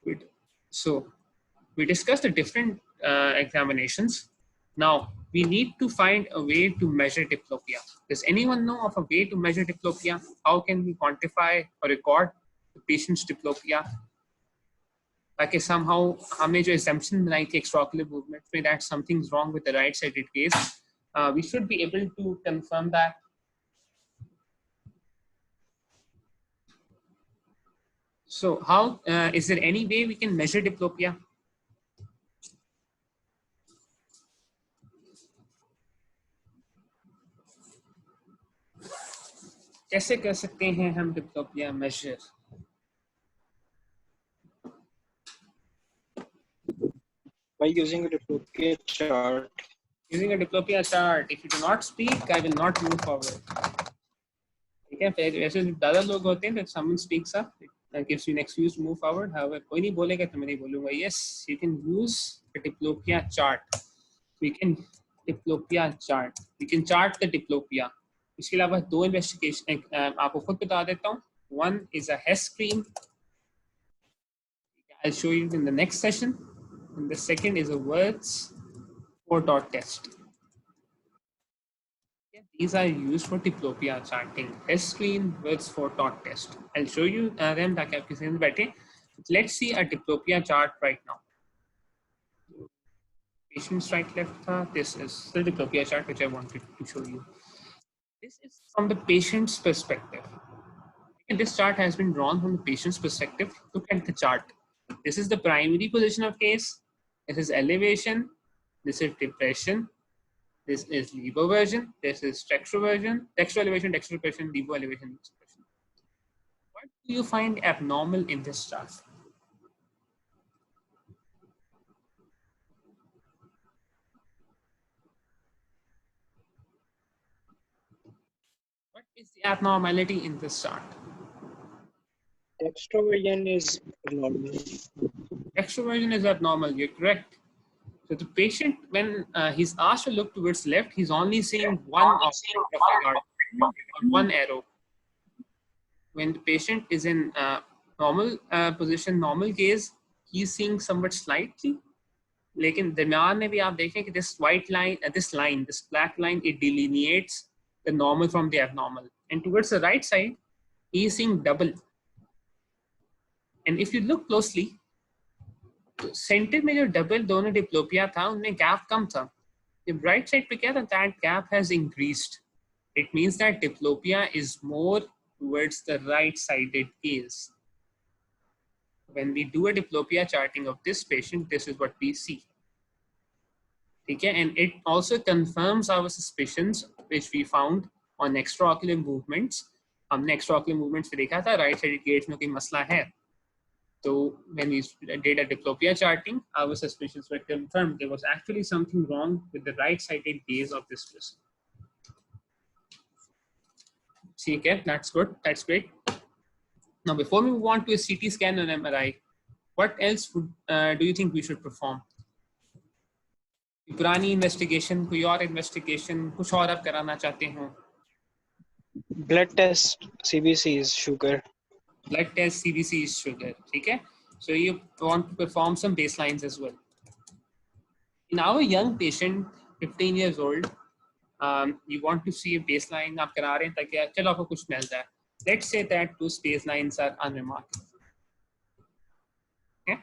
Wait. So we discussed the different examinations. Now we need to find a way to measure diplopia. Does anyone know of a way to measure diplopia? How can we quantify or record the patient's diplopia? ताकि somehow हमने जो assumption बनाई थी extraocular movement में that something's wrong with the right-sided gaze, we should be able to confirm that. So how is there any way we can measure diplopia? कैसे कर सकते हैं हम diplopia measure? By using a diplopia chart. Using a diplopia chart. If you do not speak, I will not move forward. ठीक है, वैसे ज़्यादा लोग होते हैं, if someone speaks up, it gives you an excuse to move forward. However, कोई नहीं बोलेगा तो मैं नहीं बोलूँगा. Yes, you can use a diplopia chart. We can diplopia chart. We can chart the diplopia. इसके अलावा दो इन्वेस्टिगेशन आपको खुद बता देता हूँ. One is a Hess screen. I'll show you in the next session. And the second is a Wirtz 4-dot test. These are used for diplopia charting. Hess screen, Wirtz 4-dot test. I'll show you them ताकि आप किसी में बैठे. Let's see a diplopia chart right now. Patient's right left. This is the diplopia chart which I wanted to show you. This is from the patient's perspective. And this chart has been drawn from the patient's perspective. Look at the chart. This is the primary position of case. This is elevation. This is depression. This is levo version. This is textural version. Textural elevation, textural depression, levo elevation, depression. What do you find abnormal in this chart? What is the abnormality in this chart? Extroversion is abnormal. Extroversion is abnormal. You're correct. So the patient, when he's asked to look towards left, he's only seeing one one arrow. When the patient is in normal position, normal gaze, he's seeing somewhat slightly. लेकिन दरमियान में भी आप देखें कि this white line, this black line, it delineates the normal from the abnormal. And towards the right side, he is seeing double. And if you look closely, centre में जो double दोनों डिप्लोपिया था उनमें गैप कम था. जब right side पे क्या था, that gap has increased. It means that diplopia is more towards the right sided gaze. When we do a diplopia charting of this patient, this is what we see. ठीक है, and it also confirms our suspicions which we found on extraocular movements. हमने extraocular movements पे देखा था right sided gaze में कोई मसला है. So when we did a diplopia charting, our suspicions were confirmed. There was actually something wrong with the right-sided gaze of this person. Okay, that's good. That's great. Now, before we move on to a CT scan and MRI, what else do you think we should perform? पुरानी investigation, कोई और investigation, कुछ और आप कराना चाहते हो? Blood test, CBC is sugar. Blood test, CBC is sugar. Okay, so you want to perform some baselines as well. In our young patient, 15 years old, you want to see a baseline. आप करा रहे हैं ताकि चलो आपको कुछ मिल जाए. Let's say that those baselines are unremarkable. Okay,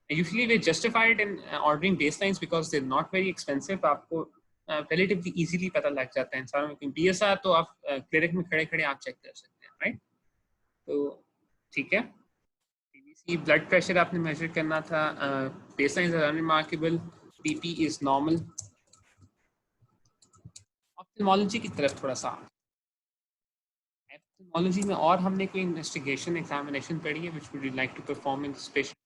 usually we justify it in ordering baselines because they're not very expensive. आपको relatively easily पता लग जाता है इंसानों में. BSR तो आप क्लिनिक में खड़े-खड़े आप चेक कर सकते हैं, right? तो ठीक है, CBC ब्लड प्रेशर आपने मेजर करना था, baseline is unremarkable, BP is normal. Ophthalmology की तरफ थोड़ा सा. ऑप्थेल्मोलॉजी में और हमने कोई इन्वेस्टिगेशन एग्जामिनेशन पढ़ी है which would you like to perform in this patient?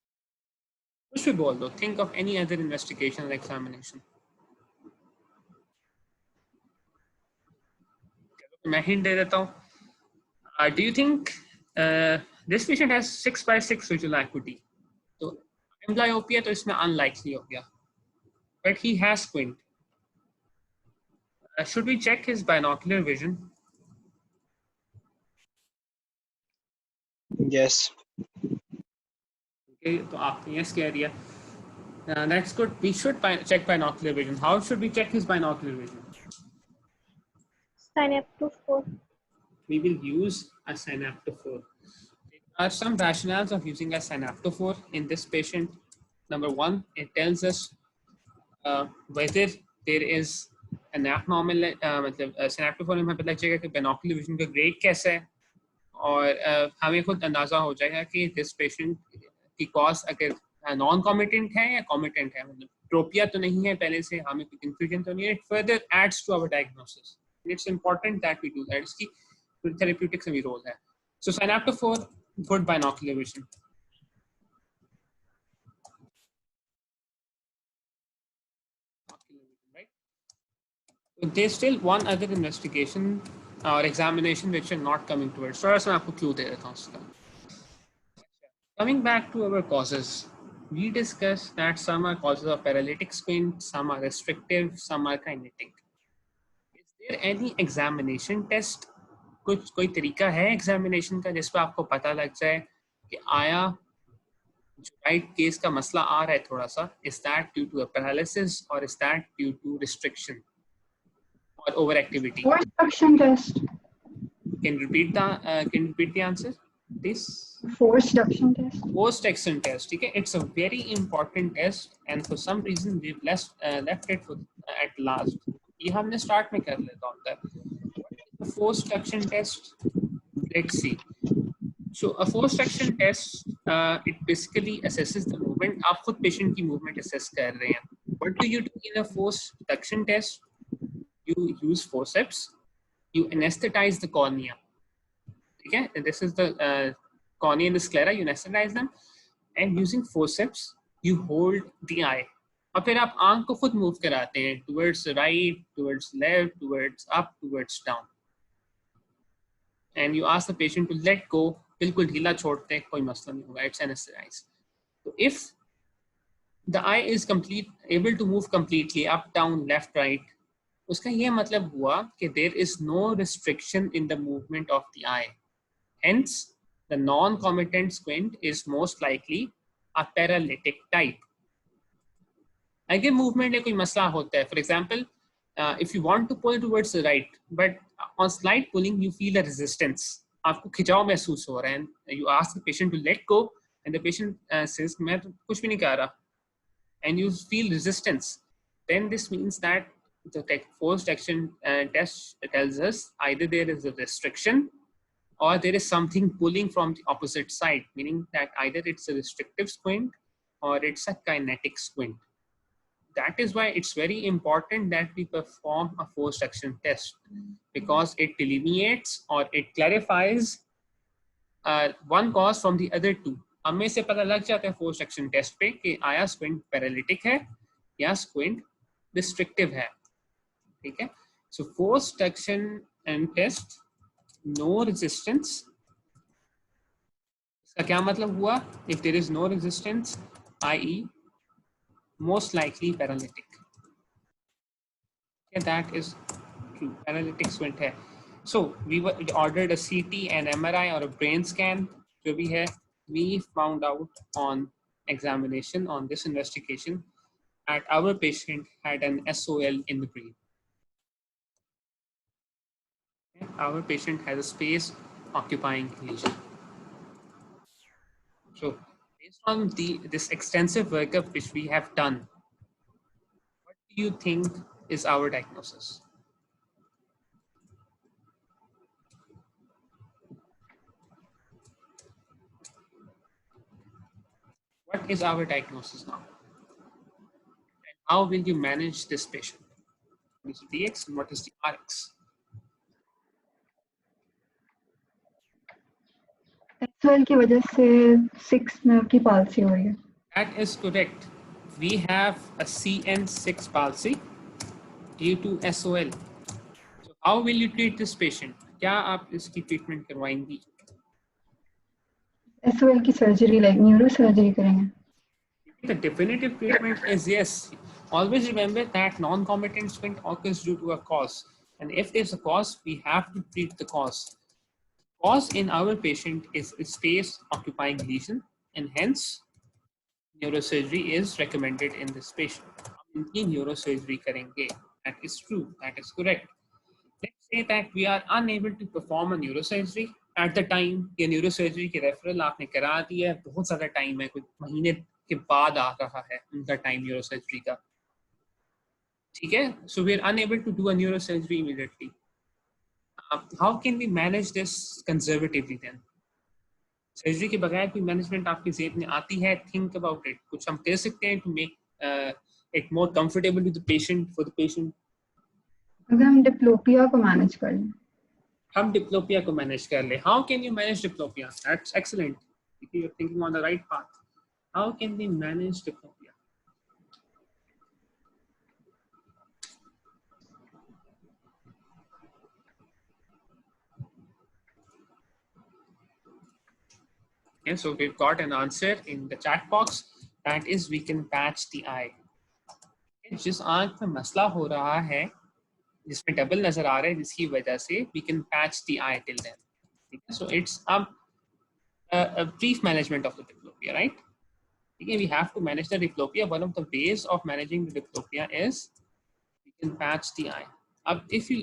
कुछ भी बोल दो. Think of any other investigation और एग्जामिनेशन. मैं हिंट दे देता हूँ. Do you think this patient has 6/6 visual acuity. So amblyopia तो इसमें unlikely हो गया, but he has squint. Should we check his binocular vision? Yes. Okay, तो आपने yes कह दिया. That's good. We should check binocular vision. How should we check his binocular vision? Synaptophore. We will use a synaptophore. There are some rationales of using a synaptophore in this patient. Number one, it tells us whether there is an abnormal, मतलब synaptophore में हमें पता चलेगा कि binocular vision का grade कैसा है और हमें खुद अंदाजा हो जाएगा कि this patient की cause अगर non-committant है या committant है, मतलब ट्रोपिया तो नहीं है पहले से, हमें कोई confusion तो नहीं है. It further adds to our diagnosis. It's important that we do that. इसकी therapeutics में भी role है. So synaptophore, good binocular vision. Right? So there's still one other investigation or examination which are not coming to it. So मैं आपको clue दे देता हूँ उसका. Coming back to our causes, we discussed that some are causes of paralytic squint, some are restrictive, some are kinetic. Is there any examination test? कुछ कोई तरीका है examination का जिस पे आपको पता लग जाए कि आया जो right case का मसला आ रहा है थोड़ा सा, is that due to a paralysis or is that due to restriction or overactivity? Force suction test. Can you repeat the answer, please? Force suction test. Force suction test. Okay, it's a very important test, and for some reason we've left it for at last. ये हमने start में कर लेता होता है. What is the force suction test? Let's see. So a force suction test, it basically assesses the movement. आप खुद patient की movement assess कर रहे हैं. What do you do in a force suction test? You use forceps. You anesthetize the cornea. Okay, and this is the cornea and the sclera. You anesthetize them, and using forceps, you hold the eye. और फिर आप आंख को खुद move कराते हैं towards the right, towards left, towards up, towards down. And you ask the patient to let go. बिल्कुल ढीला छोड़ते हैं, कोई मसला नहीं होगा. It's anesthetized. So if the eye is able to move completely up, down, left, right, उसका ये मतलब हुआ कि there is no restriction in the movement of the eye. Hence, the non-committant squint is most likely a paralytic type. अगर movement में कोई मसला होता है, for example, if you want to pull towards the right, but on slight pulling you feel a resistance, आपको खिंचाव महसूस हो रहा है, and you ask the patient to let go, and the patient says मैं तो कुछ भी नहीं कर रहा, and you feel resistance, then this means that the force action test tells us either there is a restriction or there is something pulling from the opposite side, meaning that either it's a restrictive squint or it's a kinetic squint. That is why it's very important that we perform a force action test, because it delineates or it clarifies one cause from the other two. हमें से पता लग जाता है force action test पे कि आया squint paralytic है या squint restrictive है. ठीक है? So force action and test, no resistance. इसका क्या मतलब हुआ? If there is no resistance, i.e. most likely paralytic. Okay, that is true. Paralytic squint है. So we ordered a CT, an MRI or a brain scan. जो भी है, we found out on examination on this investigation that our patient had an SOL in the brain. Okay. Our patient has a space occupying lesion. So based on this extensive workup which we have done, what do you think is our diagnosis? What is our diagnosis now? And how will you manage this patient? What is the DX and what is the RX? SOL की वजह से 6 nerve की palsy हो रही है. That is correct. We have a CN6 palsy due to SOL. So how will you treat this patient? क्या आप इसकी treatment करवाएंगी? SOL की surgery like neurosurgery करेंगे. The definitive treatment is yes. Always remember that non-committant squint occurs due to a cause. And if there's a cause, we have to treat the cause. Cause in our patient is a space occupying lesion, and hence neurosurgery is recommended in this patient. हम इनकी neurosurgery करेंगे. That is true. That is correct. Let's say that we are unable to perform a neurosurgery at the time. ये neurosurgery की referral आपने करा दी है, बहुत ज़्यादा टाइम है, कुछ महीने के बाद आ रहा है उनका टाइम न्यूरोसर्जरी का. ठीक है, so we are unable to do a neurosurgery immediately. How can we manage this conservatively then? Surgery के बगैर कोई मैनेजमेंट आपकी जेब में आती है? Think about it. कुछ हम कर सकते हैं to make it more comfortable to the patient, for the patient. अगर हम डिप्लोपिया को मैनेज कर लें. हम डिप्लोपिया को मैनेज कर ले. How can you manage diplopia? That's excellent. You are thinking on the right path. How can we manage diplopia? Okay, so we've got an answer in the chat box. That is, we can patch the eye. जिस आंख में मसला हो रहा है, जिसमें double नजर आ रहा है, जिसकी वजह से we can patch the eye till then. So it's a brief management of the diplopia, right? Again, we have to manage the diplopia. One of the ways of managing the diplopia is we can patch the eye. अब if you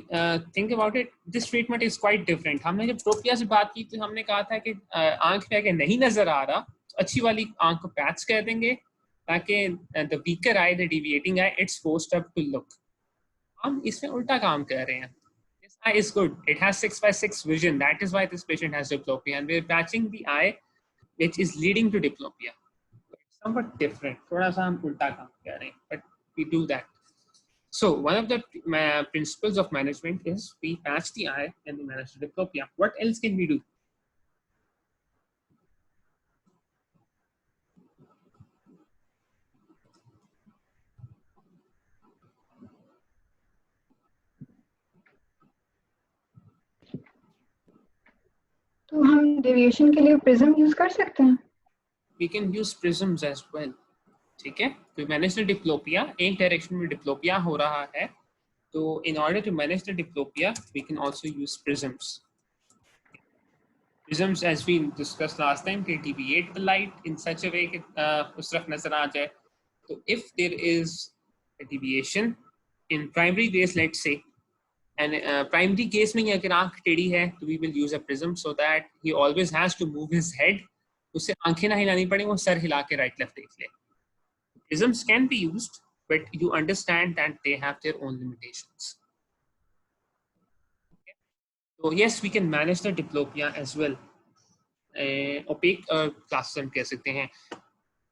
think about it, this treatment is quite different. हमने जब diplopia से बात की तो हमने कहा था कि आंख में अगर नहीं नजर आ रहा तो अच्छी वाली आंख को पैच कर देंगे ताकि the weaker eye, the deviating eye, it's forced up to look. हम इसमें उल्टा काम कर रहे हैं. This eye is good. It has 6/6 vision. That is why this patient has diplopia, and we're patching the eye which is leading to diplopia. It's somewhat different. थोड़ा सा हम उल्टा काम कर रहे हैं, but we do that. So one of the principles of management is we patch the eye and we manage the diplopia. What else can we do? तो हम डेविएशन के लिए प्रिज्म यूज कर सकते हैं. We can use prisms as well. ठीक है, तो मैनेज द डिप्लोपिया. एक डायरेक्शन में डिप्लोपिया हो रहा है, तो in order to manage the diplopia, we can also use prisms. Prisms, as we discussed last time, they deviate the light in such a way कि उस तरफ नजर आ जाए. So if there is a deviation in primary gaze, let's say, and primary case में अगर आंख टेढ़ी है, तो we will use a prism so that he always has to move his head. उसे आंखें ना हिलानी पड़े, वो सर हिला के right left देख ले. Prisms can be used, but you understand that they have their own limitations. Okay. So yes, we can manage the diplopia as well. Opaque glasses हम कह सकते हैं.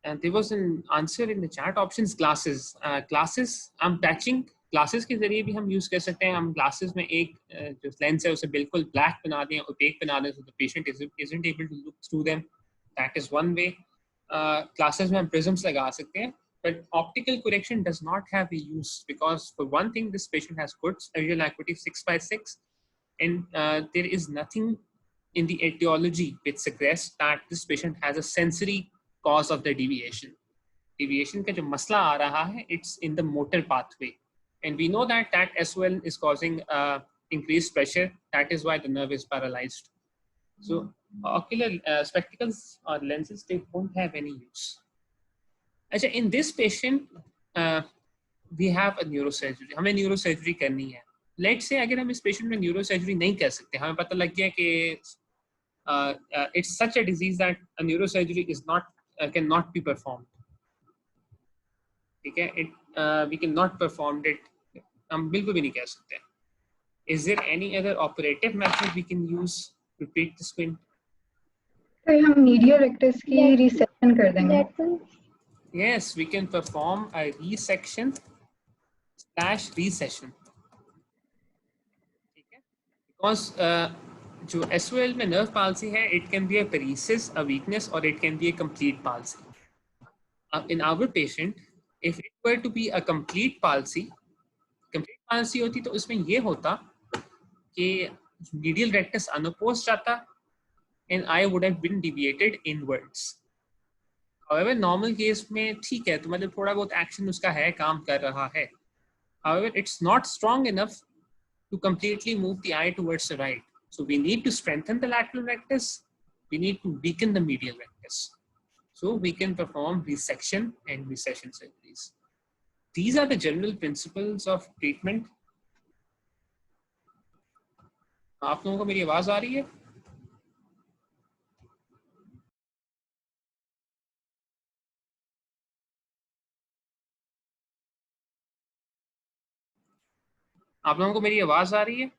And there was an answer in the chat options. Glasses, glasses. I'm patching. Glasses के जरिए भी हम use कर सकते हैं. हम glasses में एक जो lens है उसे बिल्कुल black बना दें, opaque बना दें, so the patient isn't able to look through them. That is one way. Glasses में हम prisms लगा सकते हैं. But optical correction does not have a use because, for one thing, this patient has good visual acuity 6/6, and there is nothing in the etiology which suggests that this patient has a sensory cause of the deviation. Deviation का जो मसला आ रहा है, it's in the motor pathway, and we know that that as well is causing increased pressure. That is why the nerve is paralyzed. So ocular spectacles or lenses, they don't have any use. अच्छा, in this patient we have a neurosurgery. हमें neurosurgery करनी है. Let's say अगर हम इस patient में neurosurgery नहीं कर सकते, हमें पता लग गया कि it's such a disease that a neurosurgery is not cannot be performed. ठीक है, we cannot perform it. हम बिल्कुल भी नहीं कर सकते. Is there any other operative method we can use to treat the squint? तो हम मीडियल रेक्टस की रिसेक्शन कर देंगे. Yes, we can perform a resection / recession. ठीक है, because जो SOL में nerve palsy है, it can be a paresis, a weakness, or it can be a complete palsy. In our patient, if it were to be a complete palsy होती तो उसमें ये होता कि medial rectus unopposed जाता and eye would have been deviated inwards. However, normal case में ठीक है, तो मतलब थोड़ा बहुत एक्शन उसका है, काम कर रहा है. However, it's not strong enough to completely move the eye towards the right. So we need to strengthen the lateral rectus. We need to weaken the medial rectus. So we can perform resection and recession surgeries. These are the general principles of treatment. आप लोगों को मेरी आवाज आ रही है? आप लोगों को मेरी आवाज आ रही है?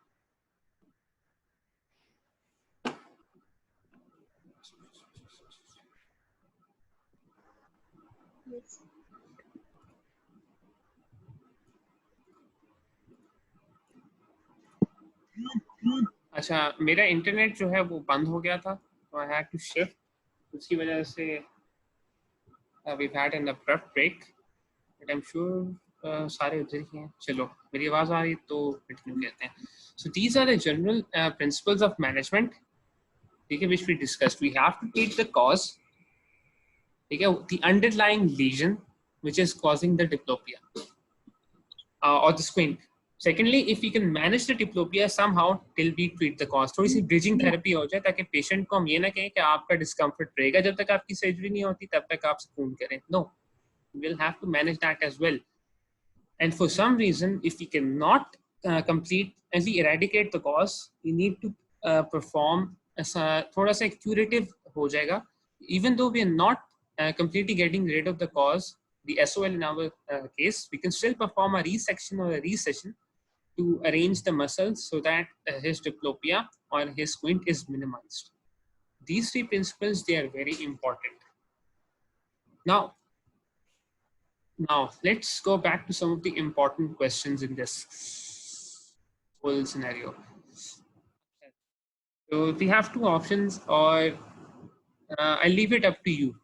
अच्छा, मेरा इंटरनेट जो है वो बंद हो गया था, तो आई हैड टू शिफ्ट. उसकी वजह से we've had an abrupt break, but I'm sure सारे उधर ही हैं. चलो, मेरी आवाज आ रही है तो कंटिन्यू करते हैं. So these are the general principles of management, ठीक है, which we discussed. We have to treat the cause, ठीक है, the underlying lesion which is causing the diplopia or the squint. Secondly, if we can manage the diplopia somehow till we treat the cause, थोड़ी सी bridging therapy हो जाए ताकि patient को हम ये ना कहें कि आपका discomfort रहेगा जब तक आपकी surgery नहीं होती, तब तक आप सुकून करें. No, we'll have to manage that as well. And for some reason, if we cannot completely eradicate the cause, we need to perform थोड़ा सा curative हो जाएगा. Even though we are not completely getting rid of the cause, the SOL in our case, we can still perform a resection or a recession to arrange the muscles so that his diplopia or his squint is minimized. These three principles, they are very important. Now let's go back to some of the important questions in this whole scenario. So we have two options, or I'll leave it up to you.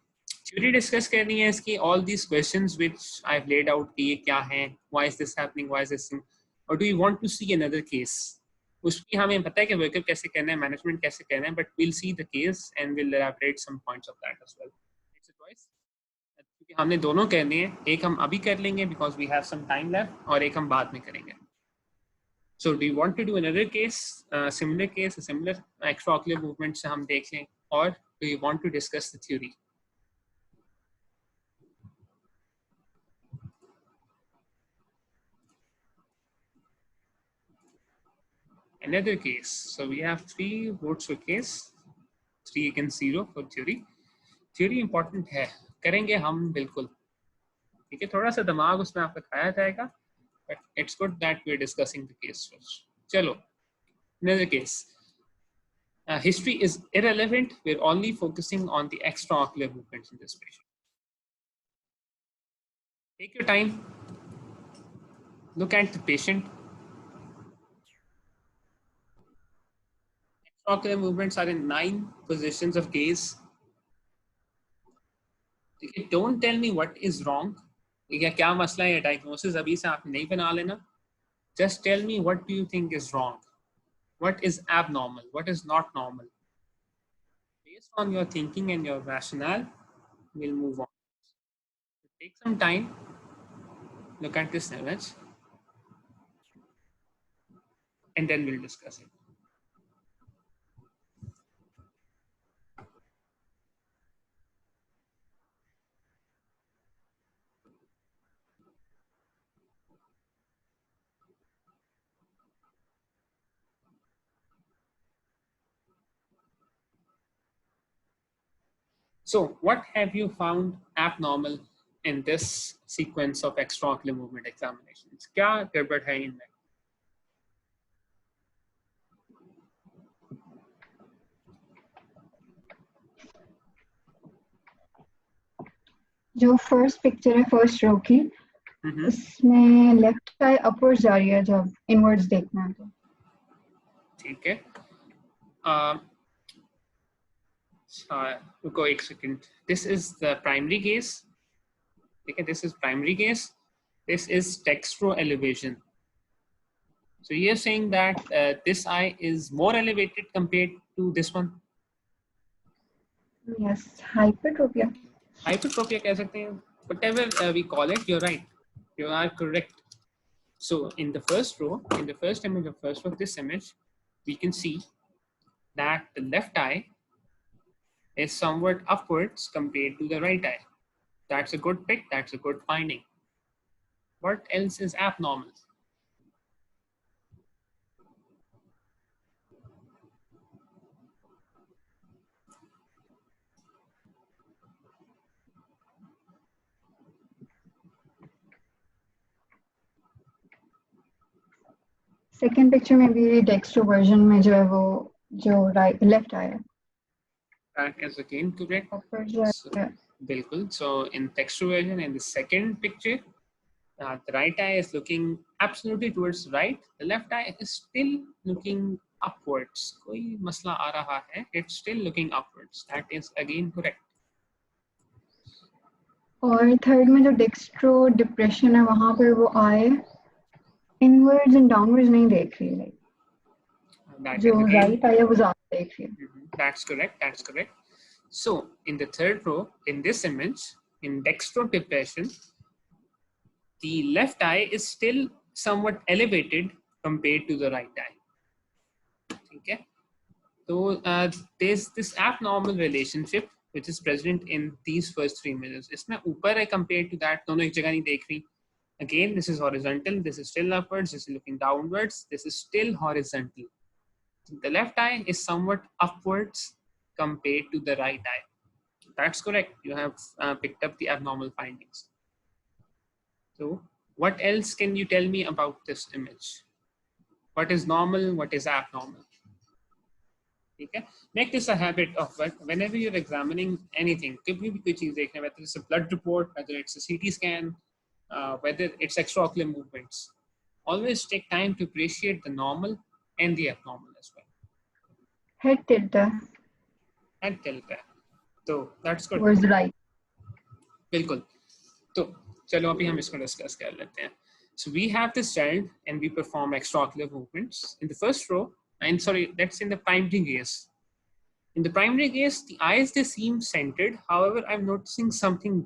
Theory discuss करनी है इसकी, all these questions which I've laid out कि ये क्या है, why is this happening, why is this thing, or do you want to see another case? उसकी हमें पता है कि वर्कअप कैसे करना है, मैनेजमेंट कैसे करना है, but we'll see the case and we'll elaborate some points of that as well. It's a choice. क्योंकि हमने दोनों करने हैं, एक हम अभी कर लेंगे because we have some time left, और एक हम बाद में करेंगे. So do you want to do another case, similar case, a similar extraocular movement से हम देख लें, or do you want to discuss the theory? Another case. So we have 3 votes for case, 3 against 0 for theory. Theory important है, करेंगे हम बिल्कुल, ठीक है, थोड़ा सा दिमाग उसमें आपका खाया जाएगा, but it's good that we're discussing the case first. चलो, another case. History is irrelevant. We're only focusing on the extraocular movements in this patient. Take your time. Look at the patient. Extraocular movements are in 9 positions of gaze. Okay, don't tell me what is wrong. क्या मसला है, diagnosis अभी से आप नहीं बना लेना. Just tell me what do you think is wrong. What is abnormal? What is not normal? Based on your thinking and your rationale, we'll move on. Take some time. Look at this image. And then we'll discuss it. So what have you found abnormal in this sequence of extraocular movement examinations? क्या गड़बड़ है इनमें? जो first picture है first row की, उसमें left आई upwards जा रही है जब इनवर्ड्स देखना है तो. ठीक है, रुको एक second. This is the primary gaze. ठीक है, this is primary gaze. This is dextro elevation. So you're saying that this eye is more elevated compared to this one? Yes, hypertropia. Hypertropia कह सकते हैं. Whatever we call it, you're right. You are correct. So in the first row, in the first image of first row, this image, we can see that the left eye is somewhat upwards compared to the right eye. That's a good pick. That's a good finding. What else is abnormal? Second picture में भी डेक्स्ट्रोवर्जन में जो है वो जो right left आई है. That is again correct. ऊपर जो So, है bilkul. So in textual in the second picture, the right eye is looking absolutely towards right. The left eye is still looking upwards. कोई मसला आ रहा है. It's still looking upwards. That is again correct. और third में जो dextro depression है वहां पर वो आए इनवर्ड्स एंड डाउनवर्ड्स नहीं देख रही है. That जो is again, राइट आई है वो ज्यादा देख रही है. That's correct. That's correct. So in the third row, in this image, in dextrodepression, the left eye is still somewhat elevated compared to the right eye. Okay. So there's this abnormal relationship which is present in these first three images. इसमें ऊपर है compared to that, दोनों एक जगह नहीं देख रही. Again, this is horizontal. This is still upwards. This is looking downwards. This is still horizontal. The left eye is somewhat upwards compared to the right eye. That's correct. You have picked up the abnormal findings. So what else can you tell me about this image? What is normal? What is abnormal? Okay. Make this a habit of whenever you're examining anything, whether it's a blood report, whether it's a CT scan, whether it's extraocular movements, always take time to appreciate the normal and the abnormal as well. Head tilt है. And tilt है. So that's good. Towards right. बिल्कुल. तो चलो अभी हम इसको discuss कर लेते हैं. So we have this child and we perform extraocular movements. In the first row, and sorry, that's in the primary gaze. In the primary gaze, the eyes, they seem centered. However, I'm noticing something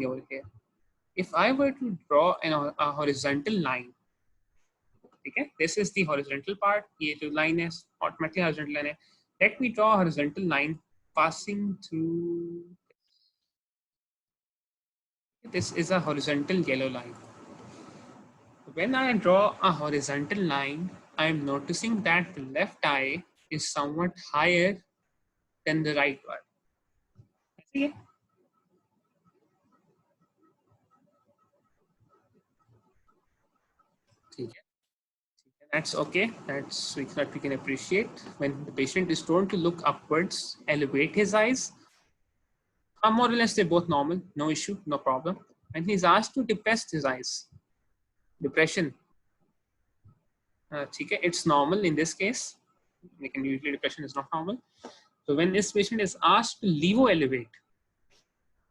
over here. If I were to draw a horizontal line, okay, this is the horizontal part. ये जो line है, automatically horizontal line है. Let me draw a horizontal line passing through. This is a horizontal yellow line. When I draw a horizontal line, I'm noticing that the left eye is somewhat higher than the right one. See? That's okay. That's what we can appreciate. When the patient is told to look upwards, elevate his eyes, more or less they're both normal, no issue, no problem. When he's asked to depress his eyes, depression, it's normal in this case. Usually depression is not normal. So when this patient is asked to levo-elevate,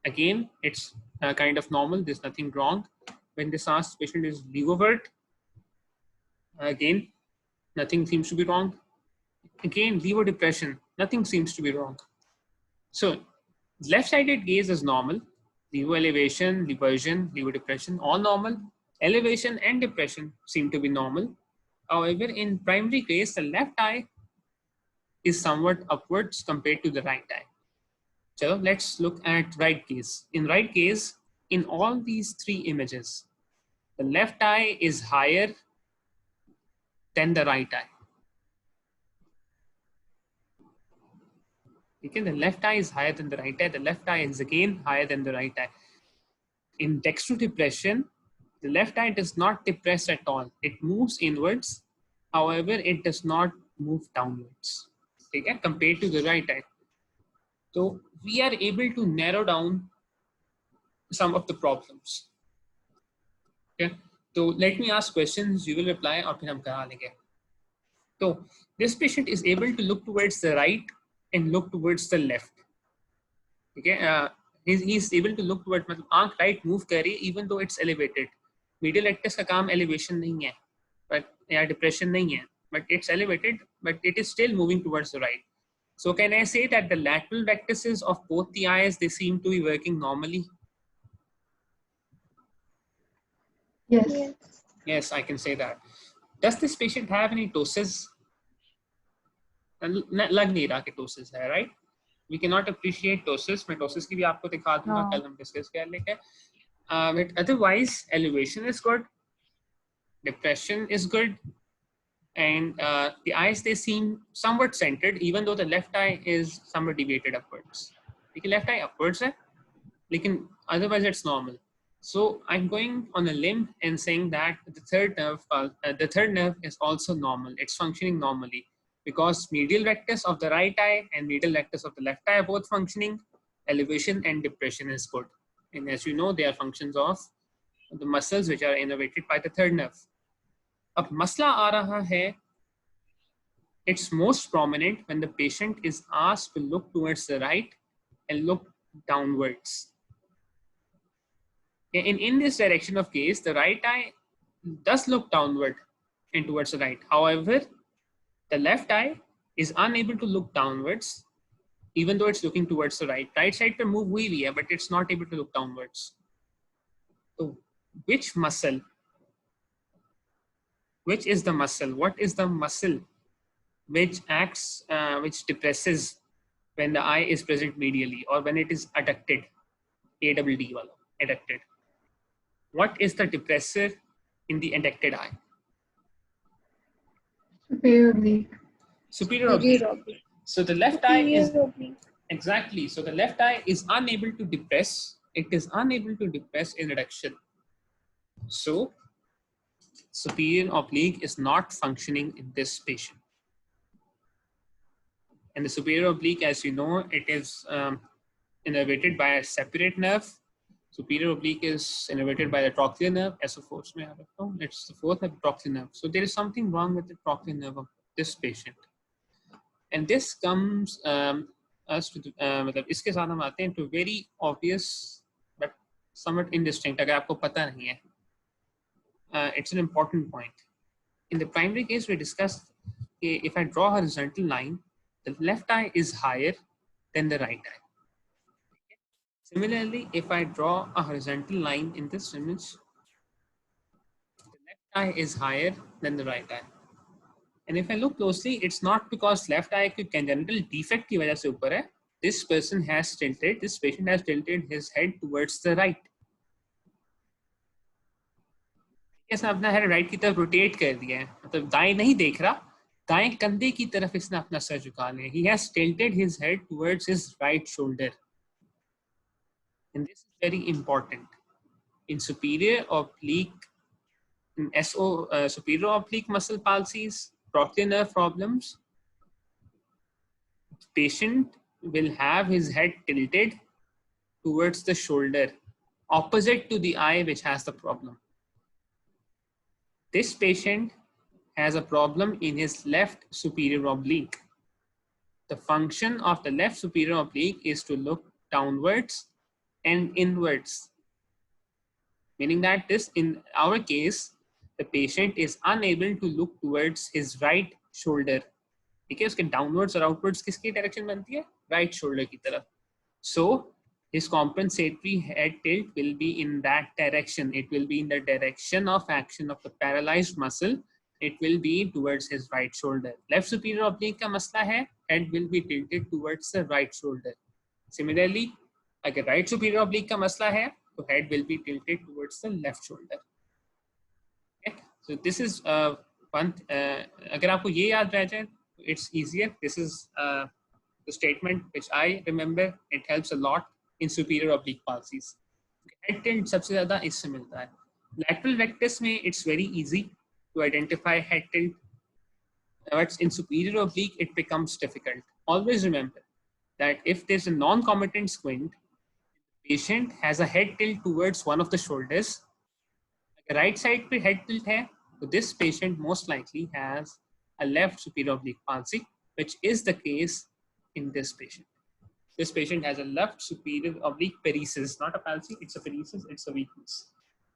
again, it's kind of normal. There's nothing wrong. When this asked patient is levo-vert, again, nothing seems to be wrong. Again, levo-depression, nothing seems to be wrong. So left-sided gaze is normal. Levo-elevation, leversion, levo-depression, all normal. Elevation and depression seem to be normal. However, in primary gaze, the left eye is somewhat upwards compared to the right eye. So let's look at right gaze. In right gaze, in all these three images, the left eye is higher than the right eye. Okay, the left eye is higher than the right eye. The left eye is again higher than the right eye. In dextrodepression, the left eye does not depress at all. It moves inwards. However, it does not move downwards. Okay, compared to the right eye. So we are able to narrow down some of the problems. Okay, so let me ask questions. You will reply, or फिर हम करा लेंगे. So this patient is able to look towards the right and look towards the left. Okay, he's able to look towards, मतलब आंख right move कर रही है even though it's elevated. Medial rectus का काम elevation नहीं है, but या depression नहीं है, but it's elevated, but it is still moving towards the right. So can I say that the lateral rectuses of both the eyes, they seem to be working normally? Yes. Yes, I can say that. Does this patient have any ptosis? लग नहीं रहा कि ptosis है, right? We cannot appreciate ptosis. मैं ptosis की भी आपको दिखा दूंगा, हाँ. कल हम discuss कर लेंगे. But otherwise, elevation is good, depression is good, and the eyes, they seem somewhat centered, even though the left eye is somewhat deviated upwards. The left eye upwards है, लेकिन otherwise it's normal. So I'm going on a limb and saying that the third nerve is also normal. It's functioning normally because medial rectus of the right eye and medial rectus of the left eye are both functioning. Elevation and depression is good. And as you know, they are functions of the muscles which are innervated by the third nerve. अब मसला आ रहा है, it's most prominent when the patient is asked to look towards the right and look downwards. In this direction of case, the right eye does look downward and towards the right. However, the left eye is unable to look downwards, even though it's looking towards the right. Right side can move hui hai, but it's not able to look downwards. So which muscle? Which is the muscle? What is the muscle which acts, which depresses when the eye is present medially or when it is adducted? ADD wala, adducted. What is the depressor in the adducted eye? Superior oblique. Superior oblique. So the left eye is exactly. So the left eye is unable to depress. It is unable to depress in adduction. So superior oblique is not functioning in this patient. And the superior oblique, as you know, it is innervated by a separate nerve. Superior oblique is innervated by the trochlear nerve. SO4 में आ रहा है. It's the fourth trochlear nerve. So there is something wrong with the trochlear nerve of this patient. And this comes us to मतलब इसके साथ हम आते हैं to very obvious but somewhat indistinct. अगर आपको पता नहीं है, it's an important point. In the primary case, we discussed if I draw a horizontal line, the left eye is higher than the right eye. Similarly, if I draw a horizontal line in this image, the left eye is higher than the right eye. And if I look closely, it's not because left eye की congenital defect की वजह से ऊपर है. This patient has tilted his head towards the right. इसने अपना head right की तरफ रोटेट कर दिया है, मतलब दाएं नहीं देख रहा, दाएं कंधे की तरफ इसने अपना सर झुका लिया. He has tilted his head towards his right shoulder. And this is very important. In superior oblique, in superior oblique muscle palsies, trochlear nerve problems, the patient will have his head tilted towards the shoulder, opposite to the eye which has the problem. This patient has a problem in his left superior oblique. The function of the left superior oblique is to look downwards and inwards, meaning that this, in our case, the patient is unable to look towards his right shoulder. ठीक है, उसके downwards और outwards किसकी direction बनती है? Right shoulder की तरफ. So his compensatory head tilt will be in that direction. It will be in the direction of action of the paralyzed muscle. It will be towards his right shoulder. Left superior oblique का मसला है, head will be tilted towards the right shoulder. Similarly, अगर right superior oblique का मसला है, तो head will be tilted towards the left shoulder. Okay? So this is one. अगर आपको ये याद रह जाए, it's easier. This is the statement which I remember. It helps a lot in superior oblique palsies. Head tilt सबसे ज़्यादा इससे मिलता है. Lateral rectus में it's very easy to identify head tilt. But in superior oblique, it becomes difficult. Always remember that if there's a non-comitant squint, the patient has a head tilt towards one of the shoulders. Like right side पे head tilt है, so this patient most likely has a left superior oblique palsy, which is the case in this patient. This patient has a left superior oblique paresis, not a palsy, it's a paresis, it's a weakness.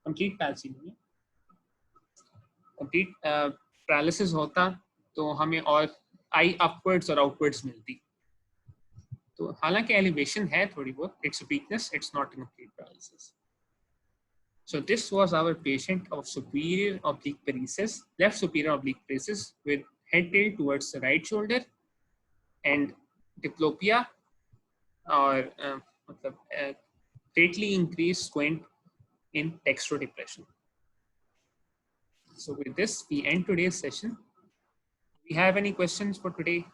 Complete palsy नहीं है. Complete paralysis होता तो हमें और eye upwards और outwards मिलती. तो हालांकि elevation है थोड़ी बहुत, it's a weakness, it's not a complete paralysis. So this was our patient of superior oblique paresis, left superior oblique paresis with head tilt towards the right shoulder and diplopia और मतलब greatly increased squint in dextrodepression. So with this, we end today's session. Do we have any questions for today?